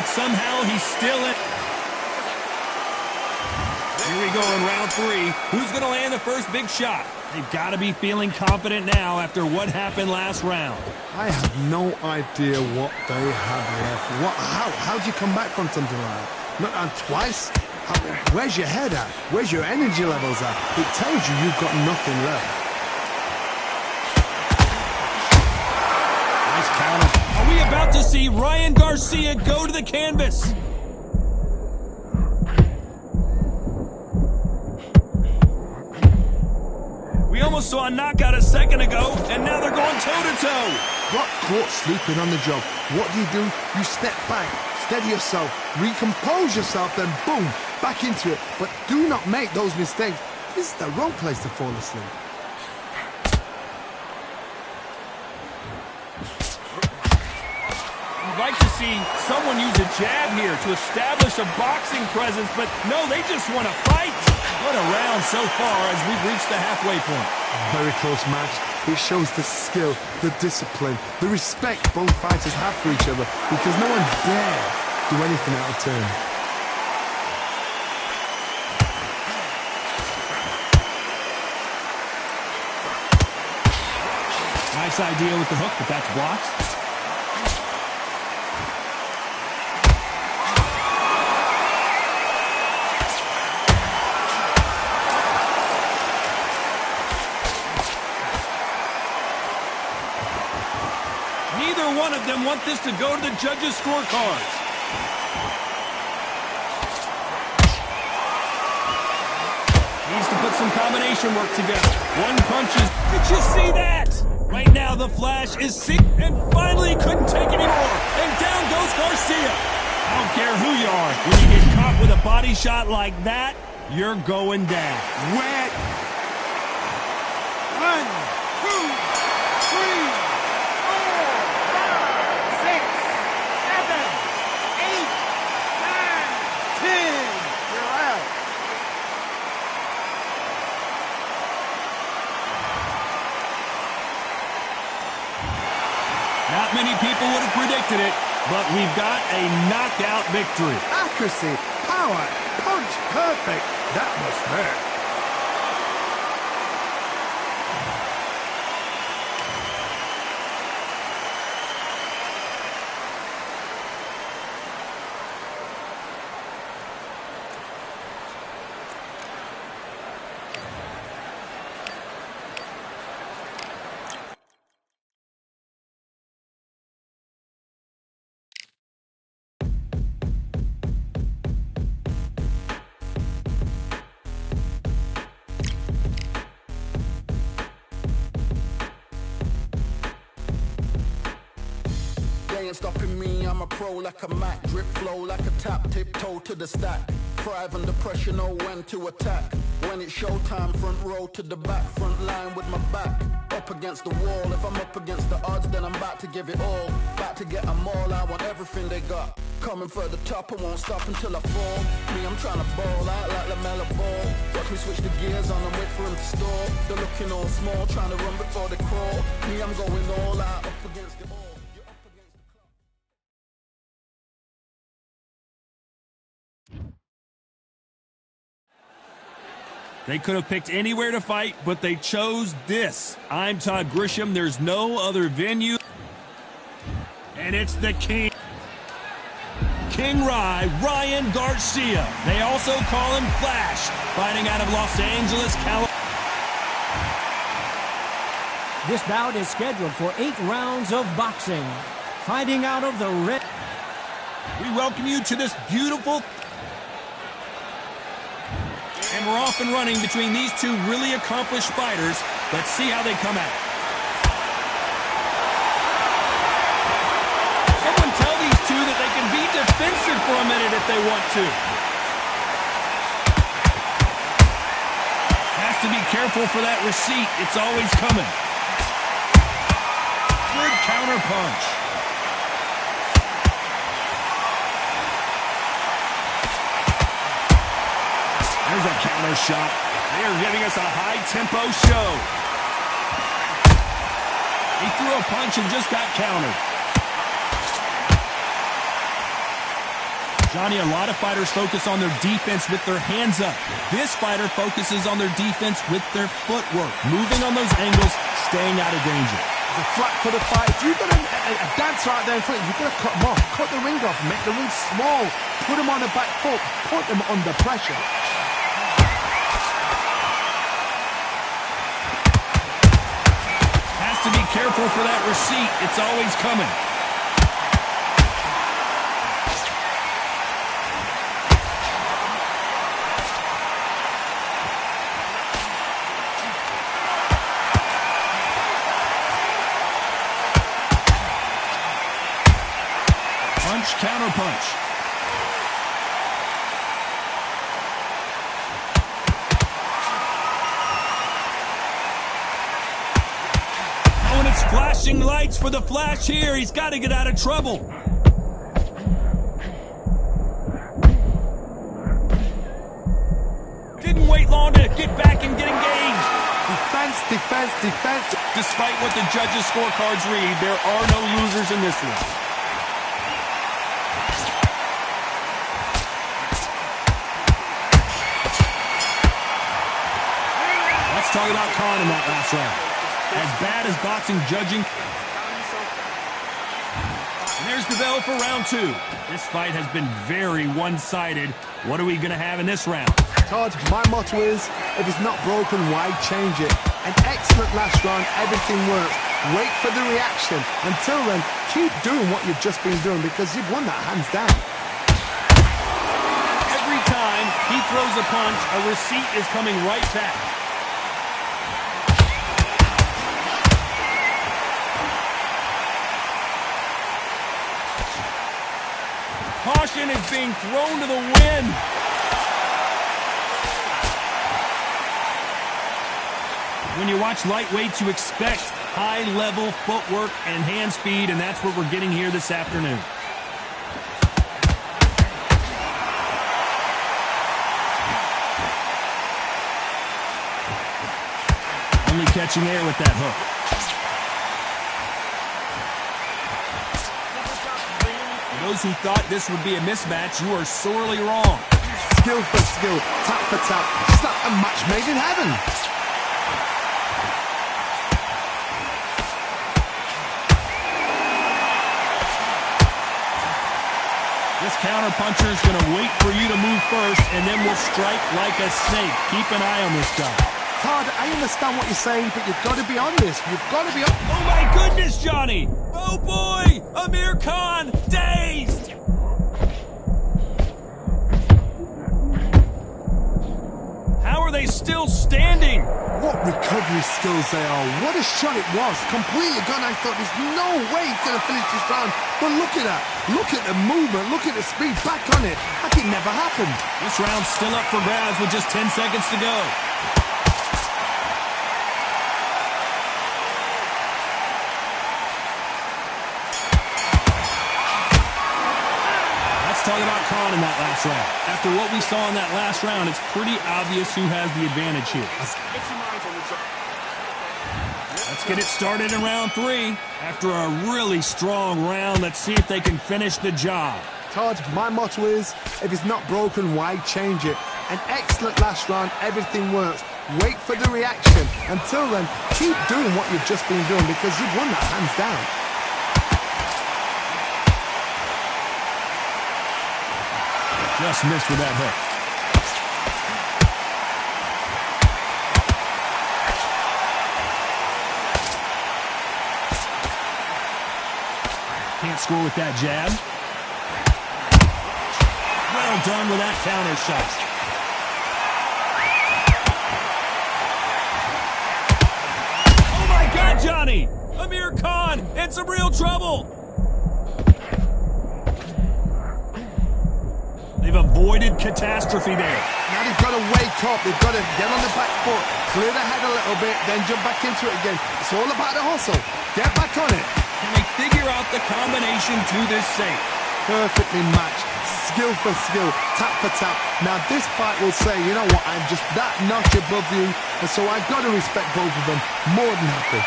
but somehow he's still in. Here we go in round 3. Who's going to land the first big shot? They've got to be feeling confident now after what happened last round. I have no idea what they have left. How do you come back from something like that? Not twice? Where's your head at? Where's your energy levels at? It tells you you've got nothing left. Nice counter. Are we about to see Ryan Garcia go to the canvas? We almost saw a knockout a second ago, and now they're going toe-to-toe. Got caught sleeping on the job. What do? You step back, steady yourself, recompose yourself, then boom, back into it. But do not make those mistakes. This is the wrong place to fall asleep. You'd like to see someone use a jab here to establish a boxing presence, but no, they just want to fight. What a round so far as we've reached the halfway point. Very close match. It shows the skill, the discipline, the respect both fighters have for each other, because no one dare do anything out of turn. Nice idea with the hook, but that's blocked. Neither one of them want this to go to the judges' scorecards. Needs to put some combination work together. One punch is... Did you see that? Right now, the Flash is sick and finally couldn't take anymore. And down goes Garcia. I don't care who you are. When you get caught with a body shot like that, you're going down. Wet. 1, 2, 3, 4, 5, 6, 7, 8, 9, 10. You're out. Not many people would have predicted it, but we've got a knockout victory. Accuracy, power, punch, perfect. That was hurt. Stopping me, I'm a pro like a Mac. Drip flow like a tap, tiptoe to the stack. Thrive under pressure, know when to attack. When it's showtime, front row to the back. Front line with my back up against the wall. If I'm up against the odds, then I'm about to give it all. About to get them all, I want everything they got. Coming for the top, I won't stop until I fall. Me, I'm trying to ball out like LaMelo Ball. Watch me switch the gears on and wait for him to stall. They're looking all small, trying to run before they crawl. Me, I'm going all out, up against it all. They could have picked anywhere to fight, but they chose this. I'm Todd Grisham. There's no other venue. And it's the King. King Ryan Garcia. They also call him Flash, fighting out of Los Angeles, California. This bout is scheduled for 8 rounds of boxing. Fighting out of the red. We welcome you to this beautiful... And we're off and running between these two really accomplished fighters. Let's see how they come out. Someone tell these two that they can be defensive for a minute if they want to. Has to be careful for that receipt. It's always coming. Good counter punch. There's a counter shot. They are giving us a high-tempo show. He threw a punch and just got countered. Johnny, a lot of fighters focus on their defense with their hands up. This fighter focuses on their defense with their footwork, moving on those angles, staying out of danger. The flat for the fight. If you've got a dancer out there in front, you've got to cut them off. Cut the ring off, make the ring small. Put them on the back foot, put them under pressure. Has to be careful for that receipt. It's always coming. Counter punch. Oh, and it's flashing lights for the Flash here. He's got to get out of trouble. Didn't wait long to get back and get engaged. Defense, defense, defense. Despite what the judges' scorecards read, there are no losers in this one. Talk about Khan in that last round. As bad as boxing judging. And there's the bell for round 2. This fight has been very one-sided. What are we going to have in this round? Todd, my motto is, if it's not broken, why change it? An excellent last round, everything works. Wait for the reaction. Until then, keep doing what you've just been doing because you've won that hands down. Every time he throws a punch, a receipt is coming right back. Caution is being thrown to the wind. When you watch lightweights, you expect high-level footwork and hand speed, and that's what we're getting here this afternoon. Only catching air with that hook. Those who thought this would be a mismatch, you are sorely wrong. Skill for skill, tap for tap. It's like a match made in heaven. This counter-puncher is going to wait for you to move first, and then will strike like a snake. Keep an eye on this guy. Todd, I understand what you're saying, but you've got to be on this. You've got to be on... Oh, my goodness, Johnny! Oh, boy! Amir Khan, dazed! How are they still standing? What recovery skills they are. What a shot it was. Completely gone. I thought there's no way he's going to finish this round. But look at that. Look at the movement. Look at the speed. Back on it. Like it never happened. This round's still up for grabs with just 10 seconds to go. Talk about Khan in that last round. After what we saw in that last round, it's pretty obvious who has the advantage here. Let's get it started in round 3. After a really strong round, let's see if they can finish the job. Todd, my motto is, if it's not broken, why change it? An excellent last round, everything works. Wait for the reaction. Until then, keep doing what you've just been doing because you've won that hands down. Just missed with that hook. Can't score with that jab. Well done with that counter shot. Oh my God, Johnny! Amir Khan in some real trouble. They've avoided catastrophe there. Now they've got to wake up. They've got to get on the back foot, clear the head a little bit, then jump back into it again. It's all about the hustle. Get back on it. Can they figure out the combination to this safe? Perfectly matched. Skill for skill, tap for tap. Now this fight will say, you know what, I'm just that notch above you, and so I've got to respect both of them. More than happy.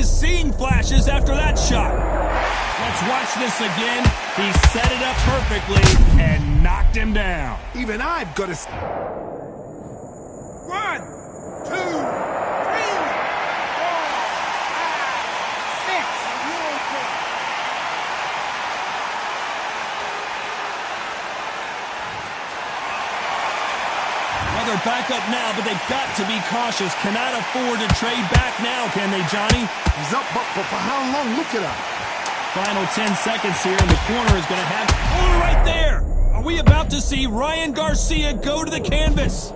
is seeing flashes after that shot. Let's watch this again. He set it up perfectly and knocked him down. Even I've got to... 1, 2, 3, 4, 5, 6. Well, they're back up now, but they've got to be cautious. Cannot afford to trade back now, can they, Johnny? He's up, but for how long? Look at that. Final 10 seconds here, and the corner is going to have... Oh, right there! Are we about to see Ryan Garcia go to the canvas?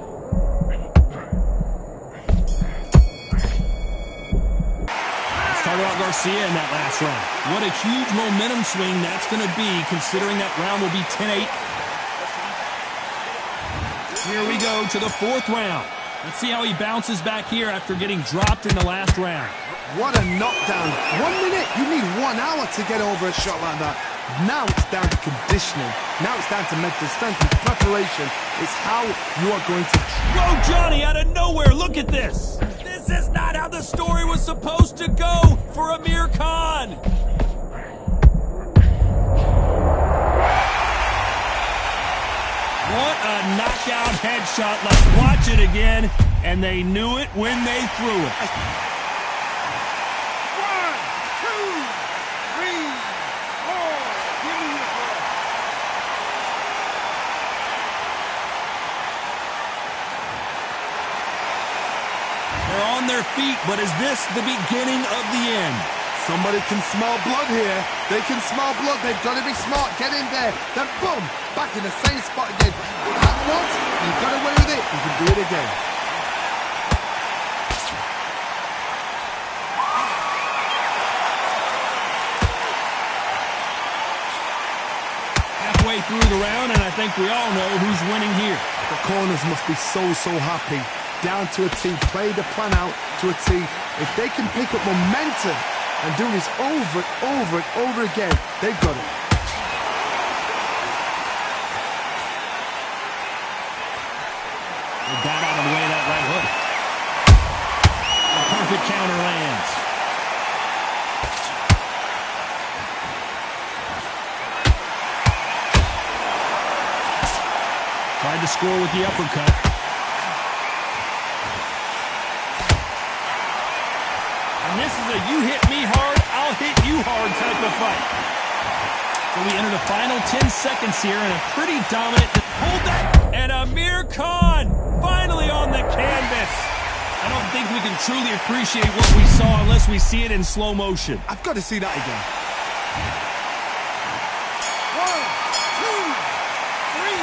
Let's talk about Garcia in that last round. What a huge momentum swing that's going to be, considering that round will be 10-8. Here we go to the fourth round. Let's see how he bounces back here after getting dropped in the last round. What a knockdown. 1 minute, you need 1 hour to get over a shot like that. Now it's down to conditioning. Now it's down to mental strength and preparation. It's how you are going to... Whoa, Johnny, out of nowhere, look at this. This is not how the story was supposed to go for Amir Khan. What a knockout headshot. Let's watch it again. And they knew it when they threw it. 1, 2, 3, 4. Give me your ball. They're on their feet, but is this the beginning of the end? Somebody can smell blood here. They can smell blood. They've got to be smart. Get in there. Then boom, back in the same spot again. That once, you got away with it. You can do it again. Halfway through the round, and I think we all know who's winning here. The corners must be so happy. Down to a T. Play the plan out to a T. If they can pick up momentum and do this over and over and over again, they've got it. They got out of the way of that right hook. A perfect counter lands. Tried to score with the uppercut. And this is a you hit me hard, I'll hit you hard type of fight. So we enter the final 10 seconds here in a pretty dominant... Hold that! And Amir Khan finally on the canvas. I don't think we can truly appreciate what we saw unless we see it in slow motion. I've got to see that again. 1, 2, 3,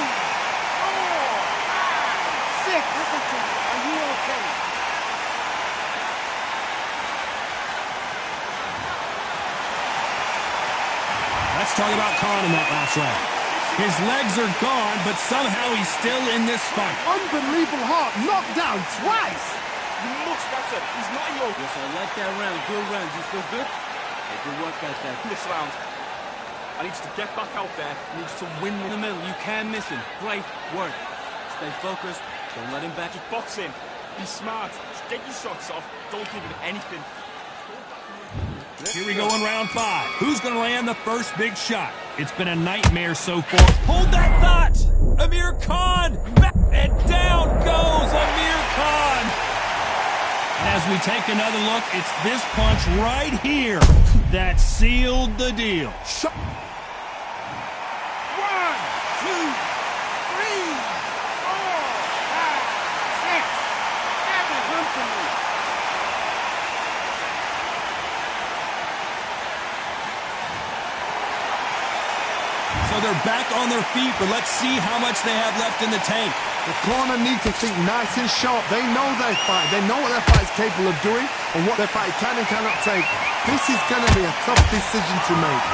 4, 5, 6. Listen to me. Are you okay? Let's talk about Khan in that last round. His legs are gone, but somehow he's still in this fight. Unbelievable heart. Knocked down twice. You must, that's it. He's not your... Yes, I like that round. Good round. You feel good? Hey, good work out there. This round. I need you to get back out there. I need you to win In the middle, you can't miss him. Great work. Stay focused. Don't let him back. Just box in. Be smart. Just get your shots off. Don't give him anything. Here we go in round 5. Who's going to land the first big shot? It's been a nightmare so far. Hold that thought! Amir Khan! Back and down goes Amir Khan! And as we take another look, it's this punch right here that sealed the deal. 1, 2, 3, 4, 5, 6, 7. Run for me. So they're back on their feet, but let's see how much they have left in the tank. The corner need to think nice and sharp. They know their fight. They know what their fight is capable of doing and what their fight can and cannot take. This is going to be a tough decision to make.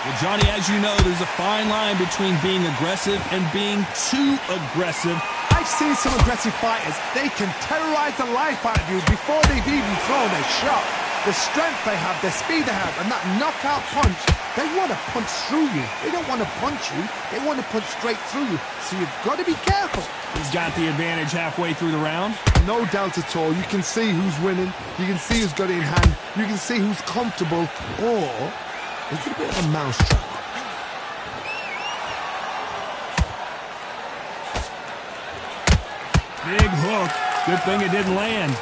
Well, Johnny, as you know, there's a fine line between being aggressive and being too aggressive. I've seen some aggressive fighters. They can terrorize the life out of you before they've even thrown a shot. the strength they have, the speed they have, and that knockout punch, they want to punch through you. They don't want to punch you. They want to punch straight through you. So you've got to be careful. He's got the advantage halfway through the round. No doubt at all. You can see who's winning. You can see who's got it in hand. You can see who's comfortable. Or is it a bit of a mousetrap? Big hook. Good thing it didn't land.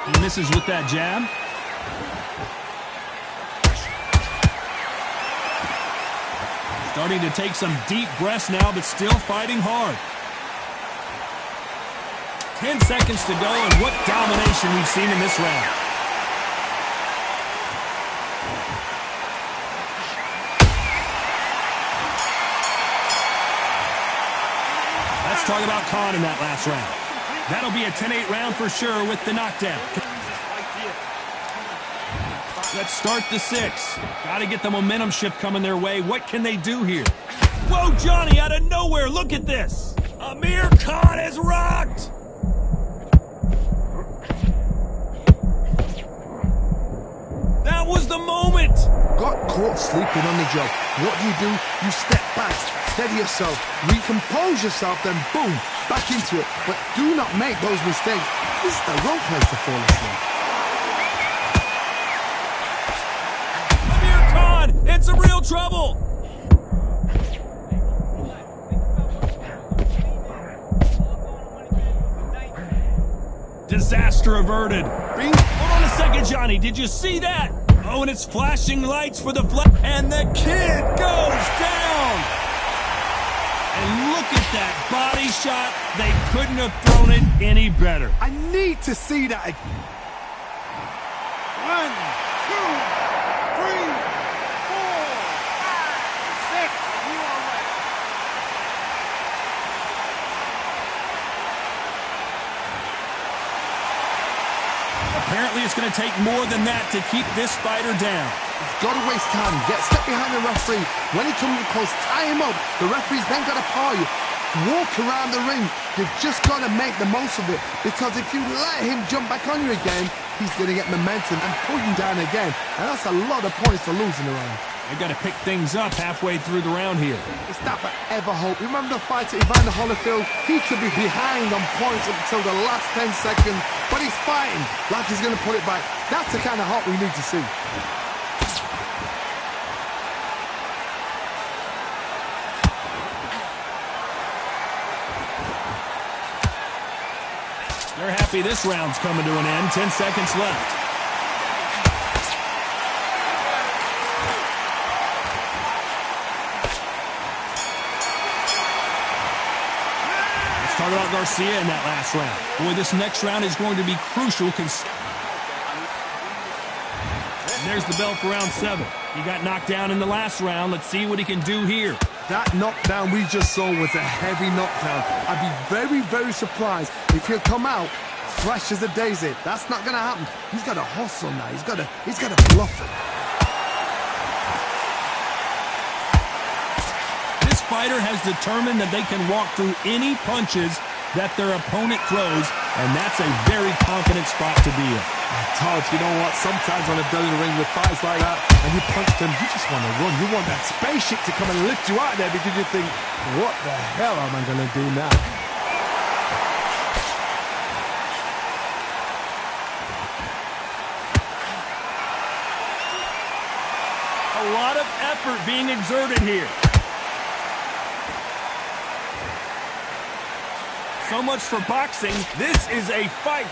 He misses with that jab. Starting to take some deep breaths now, but still fighting hard. 10 seconds to go, and what domination we've seen in this round. Let's talk about Khan in that last round. That'll be a 10-8 round for sure with the knockdown. Let's start the 6. Got to get the momentum shift coming their way. What can they do here? Whoa, Johnny, out of nowhere. Look at this. Amir Khan has rocked. That was the moment. Got caught sleeping on the job. What do? You step back, steady yourself, recompose yourself, then boom, back into it. But do not make those mistakes. This is the wrong place to fall asleep. Amir Khan in some real trouble. Disaster averted. Hold on a second, Johnny. Did you see that? Oh, and it's flashing lights for the flag. And the kid goes down. And look at that body shot. They couldn't have thrown it any better. I need to see that. 1, 2, 3, 4, 5, 6. You are right. Apparently, it's going to take more than that to keep this fighter down. He's got to waste time. Step behind the referee. When he comes close, tie him up. The referee's then got to paw you. Walk around the ring. You've just got to make the most of it. Because if you let him jump back on you again, he's going to get momentum and pull you down again. And that's a lot of points to lose in the round. They've got to pick things up halfway through the round here. Is that ever hope? Remember the fight at Evander Holyfield? He could be behind on points up until the last 10 seconds, but he's fighting like he's going to put it back. That's the kind of hope we need to see. They're happy this round's coming to an end. 10 seconds left. Talk about Garcia in that last round. Boy, this next round is going to be crucial. There's the bell for round 7. He got knocked down in the last round. Let's see what he can do here. That knockdown we just saw was a heavy knockdown. I'd be very, very surprised if he'll come out fresh as a daisy. That's not going to happen. He's got to hustle now. He's got to bluff it. Fighter has determined that they can walk through any punches that their opponent throws, and that's a very confident spot to be in. Todd, you know what? Sometimes when I've done in the ring with fights like that, and you punch them, you just want to run. You want that spaceship to come and lift you out there because you think, what the hell am I going to do now? A lot of effort being exerted here. So much for boxing. This is a fight.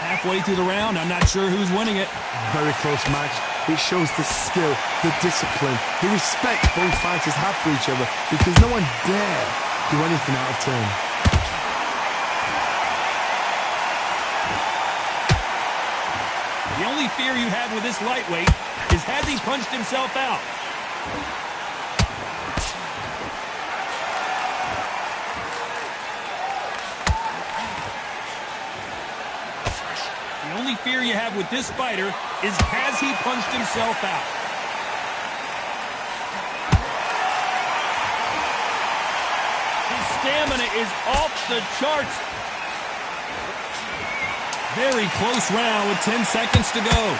Halfway through the round, I'm not sure who's winning it. Very close match. It shows the skill, the discipline, the respect both fighters have for each other because no one dare do anything out of turn. The only fear you have with this lightweight is has he punched himself out? The only fear you have with this fighter is, has he punched himself out? His stamina is off the charts. Very close round with 10 seconds to go.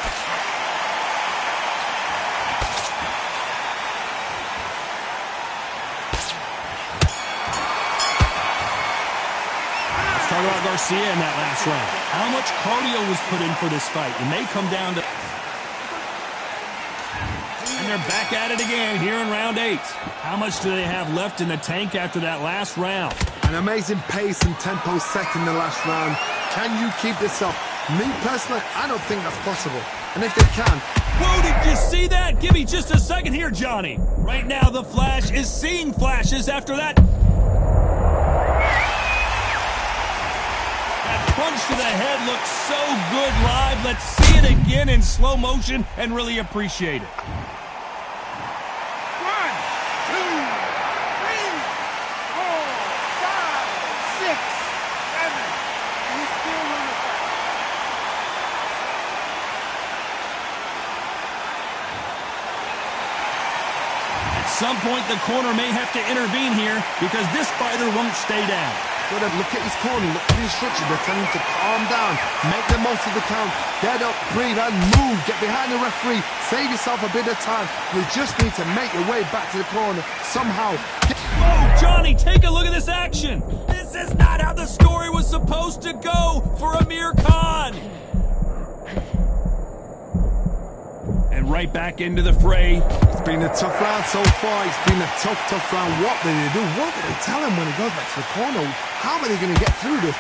Talk about Garcia in that last round. How much cardio was put in for this fight? It may come down to... And they're back at it again here in round 8. How much do they have left in the tank after that last round? An amazing pace and tempo set in the last round. Can you keep this up? Me personally, I don't think that's possible. And if they can... Whoa, did you see that? Give me just a second here, Johnny. Right now, the Flash is seeing flashes after that. Punch to the head looks so good live. Let's see it again in slow motion and really appreciate it. 1, 2, 3, 4, 5, 6, 7. He's still on the fight. At some point, the corner may have to intervene here because this fighter won't stay down. Look at his corner, look at the instructions. They're telling him to calm down, make the most of the count, get up, breathe, and move. Get behind the referee, save yourself a bit of time. You just need to make your way back to the corner somehow. Oh, Johnny, take a look at this action. This is not how the story was supposed to go for Amir Khan. And right back into the fray. It's been a tough round so far. It's been a tough round. What did they do? What did they tell him when he goes back to the corner? How are they going to get through this?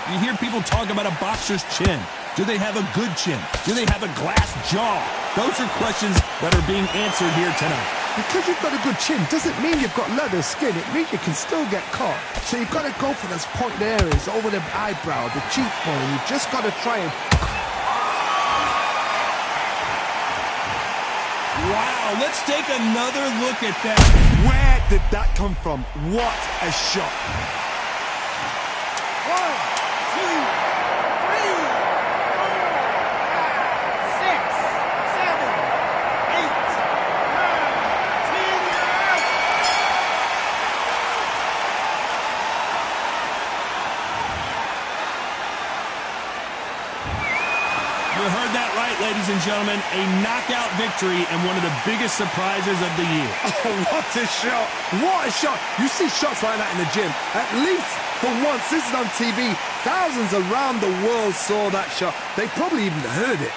You hear people talk about a boxer's chin. Do they have a good chin? Do they have a glass jaw? Those are questions that are being answered here tonight. Because you've got a good chin doesn't mean you've got leather skin. It means you can still get caught. So you've got to go for those pointed areas over the eyebrow, the cheekbone. You've just got to try and... Wow, let's take another look at that. Where did that come from? What a shot. 1, 2, 3, 4, 5, 6, 7, 8, 9, 10 yards. You heard that right, ladies and gentlemen. A knockout victory and one of the biggest surprises of the year. Oh, what a shot. What a shot. You see shots like that in the gym. At least for once, this is on TV. Thousands around the world saw that shot. They probably even heard it.